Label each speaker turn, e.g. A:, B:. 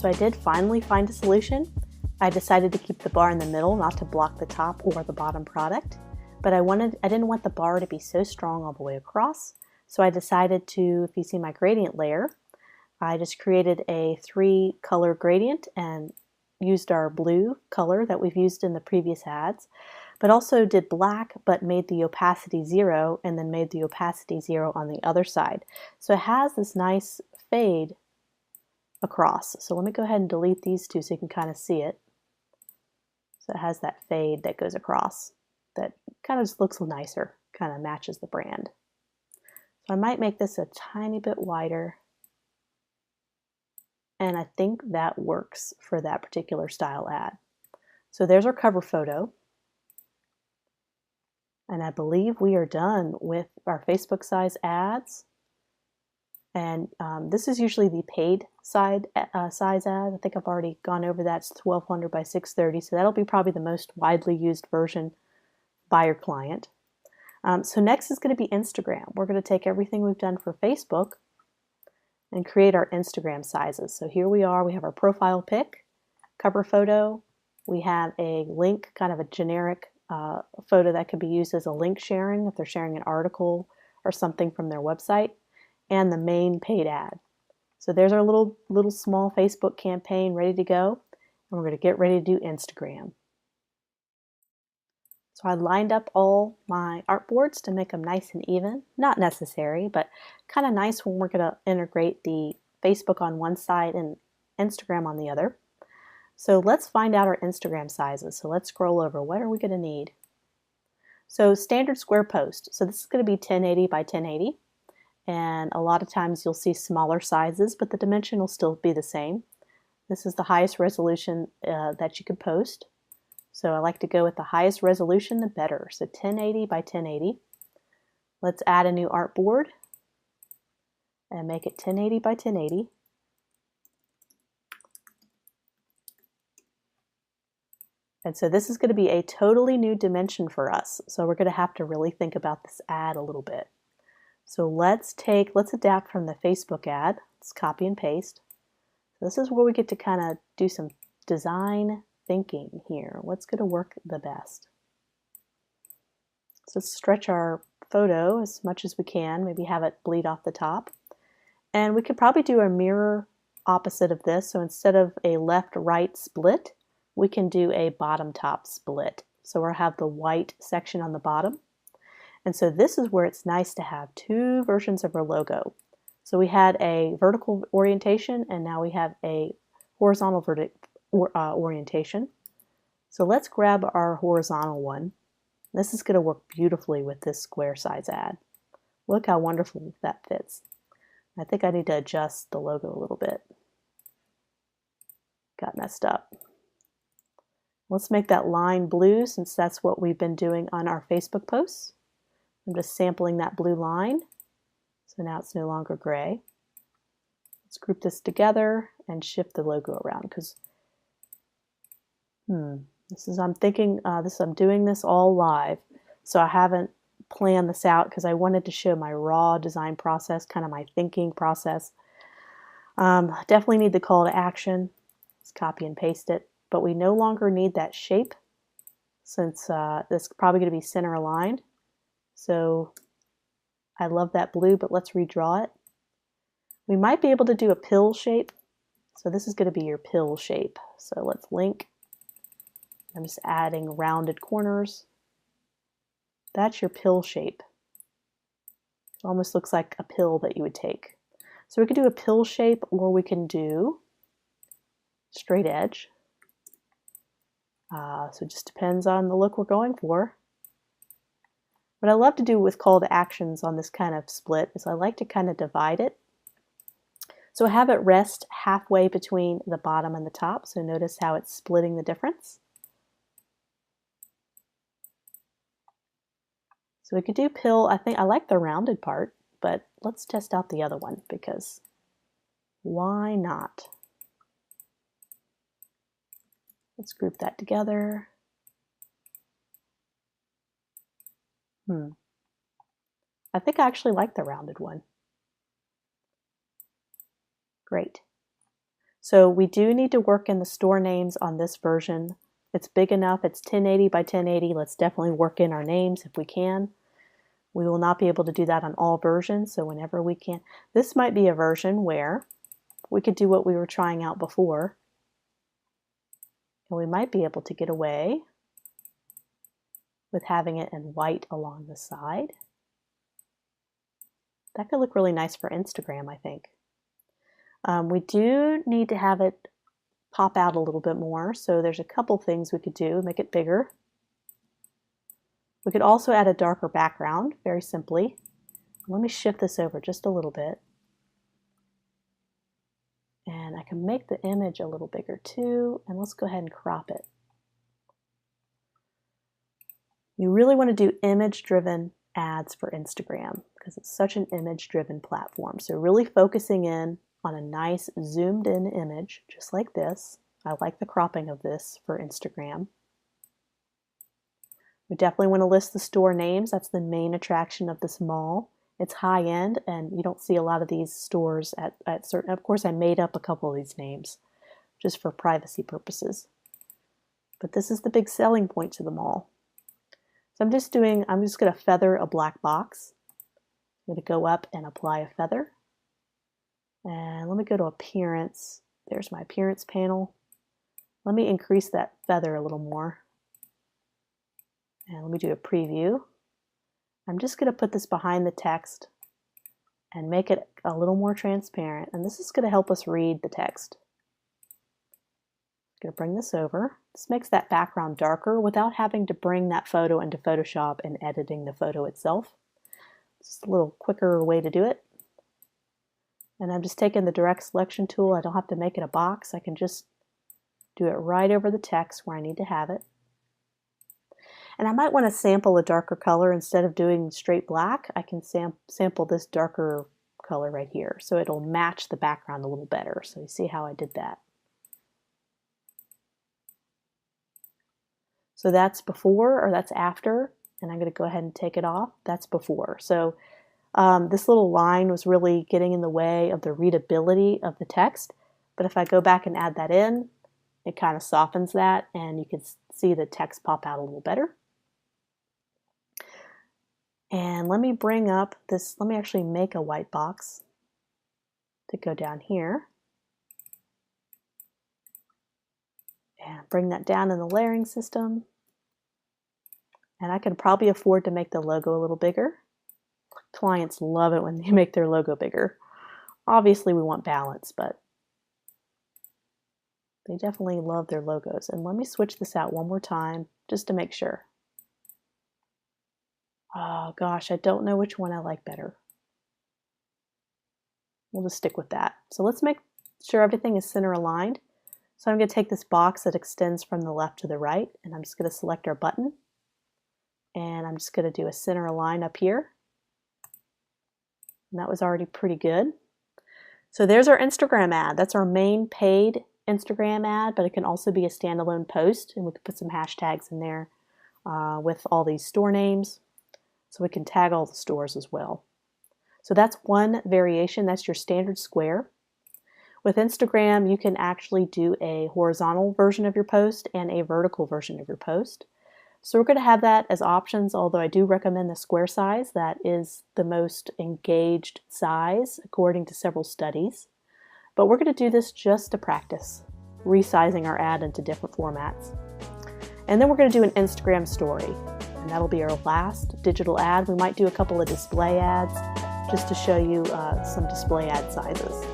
A: So I did finally find a solution. I decided to keep the bar in the middle, not to block the top or the bottom product, but I didn't want the bar to be so strong all the way across. So I decided to, if you see my gradient layer, I just created a 3-color gradient and used our blue color that we've used in the previous ads, but also did black but made the opacity 0 and then made the opacity 0 on the other side. So it has this nice fade across. So let me go ahead and delete these two so you can kind of see it. So it has that fade that goes across that kind of just looks nicer, kind of matches the brand. So I might make this a tiny bit wider. And I think that works for that particular style ad. So there's our cover photo. And I believe we are done with our Facebook size ads. And this is usually the paid size ad. I think I've already gone over that. It's 1200 by 630. So that'll be probably the most widely used version by your client. So next is going to be Instagram. We're going to take everything we've done for Facebook and create our Instagram sizes. So here we are, we have our profile pic, cover photo, we have a link, kind of a generic photo that could be used as a link sharing if they're sharing an article or something from their website, and the main paid ad. So there's our little small Facebook campaign ready to go, and we're going to get ready to do Instagram. So I lined up all my artboards to make them nice and even. Not necessary, but kind of nice when we're going to integrate the Facebook on one side and Instagram on the other. So let's find out our Instagram sizes. So let's scroll over. What are we going to need? So standard square post. So this is going to be 1080 by 1080. And a lot of times you'll see smaller sizes, but the dimension will still be the same. This is the highest resolution that you can post. So I like to go with the highest resolution, the better. So 1080 by 1080. Let's add a new artboard and make it 1080 by 1080. And so this is going to be a totally new dimension for us. So we're going to have to really think about this ad a little bit. So let's adapt from the Facebook ad. Let's copy and paste. So this is where we get to kind of do some design thinking here. What's going to work the best? So let's stretch our photo as much as we can, maybe have it bleed off the top. And we could probably do a mirror opposite of this. So instead of a left-right split, we can do a bottom-top split. So we'll have the white section on the bottom. And so this is where it's nice to have two versions of our logo. So we had a vertical orientation, and now we have a horizontal orientation. So let's grab our horizontal one. This is going to work beautifully with this square size ad. Look how wonderful that fits. I think I need to adjust the logo a little bit. Got messed up. Let's make that line blue since that's what we've been doing on our Facebook posts. I'm just sampling that blue line. So now it's no longer gray. Let's group this together and shift the logo around because I'm doing this all live, so I haven't planned this out because I wanted to show my raw design process, kind of my thinking process. Definitely need the call to action. Let's copy and paste it, but we no longer need that shape since this is probably going to be center aligned. So I love that blue, but let's redraw it. We might be able to do a pill shape. So this is going to be your pill shape. So let's link. I'm just adding rounded corners. That's your pill shape. It almost looks like a pill that you would take. So we can do a pill shape, or we can do straight edge. So it just depends on the look we're going for. What I love to do with call to actions on this kind of split is I like to kind of divide it. So have it rest halfway between the bottom and the top. So notice how it's splitting the difference. So we could do pill. I think I like the rounded part, but let's test out the other one because why not? Let's group that together. I think I actually like the rounded one. Great. So we do need to work in the store names on this version. It's big enough, it's 1080 by 1080. Let's definitely work in our names if we can. We will not be able to do that on all versions, so whenever we can. This might be a version where we could do what we were trying out before, and we might be able to get away with having it in white along the side. That could look really nice for Instagram, I think. We do need to have it pop out a little bit more, so there's a couple things we could do. Make it bigger. We could also add a darker background, very simply. Let me shift this over just a little bit. And I can make the image a little bigger too, and let's go ahead and crop it. You really want to do image-driven ads for Instagram because it's such an image-driven platform. So really focusing in on a nice zoomed-in image, just like this. I like the cropping of this for Instagram. We definitely want to list the store names. That's the main attraction of this mall. It's high-end, and you don't see a lot of these stores at certain... Of course, I made up a couple of these names just for privacy purposes. But this is the big selling point to the mall. So I'm just going to feather a black box. I'm going to go up and apply a feather. And let me go to Appearance. There's my Appearance panel. Let me increase that feather a little more. And let me do a preview. I'm just going to put this behind the text and make it a little more transparent. And this is going to help us read the text. I'm going to bring this over. This makes that background darker without having to bring that photo into Photoshop and editing the photo itself. It's just a little quicker way to do it. And I'm just taking the direct selection tool. I don't have to make it a box. I can just do it right over the text where I need to have it. And I might want to sample a darker color instead of doing straight black. I can sample this darker color right here, so it'll match the background a little better. So you see how I did that. So that's before, or that's after, and I'm going to go ahead and take it off. That's before. So this little line was really getting in the way of the readability of the text, but if I go back and add that in, it kind of softens that, and you can see the text pop out a little better. And let me bring up this, let me actually make a white box to go down here. And bring that down in the layering system. And I can probably afford to make the logo a little bigger. Clients love it when they make their logo bigger. Obviously we want balance, but they definitely love their logos. And let me switch this out one more time just to make sure. Oh gosh, I don't know which one I like better. We'll just stick with that. So let's make sure everything is center aligned. So I'm going to take this box that extends from the left to the right, and I'm just going to select our button. And I'm just going to do a center align up here. And that was already pretty good. So there's our Instagram ad. That's our main paid Instagram ad, but it can also be a standalone post, and we can put some hashtags in there with all these store names. So we can tag all the stores as well. So that's one variation. That's your standard square. With Instagram, you can actually do a horizontal version of your post and a vertical version of your post. So we're going to have that as options, although I do recommend the square size. That is the most engaged size according to several studies. But we're going to do this just to practice, resizing our ad into different formats. And then we're going to do an Instagram story. And that'll be our last digital ad. We might do a couple of display ads just to show you some display ad sizes.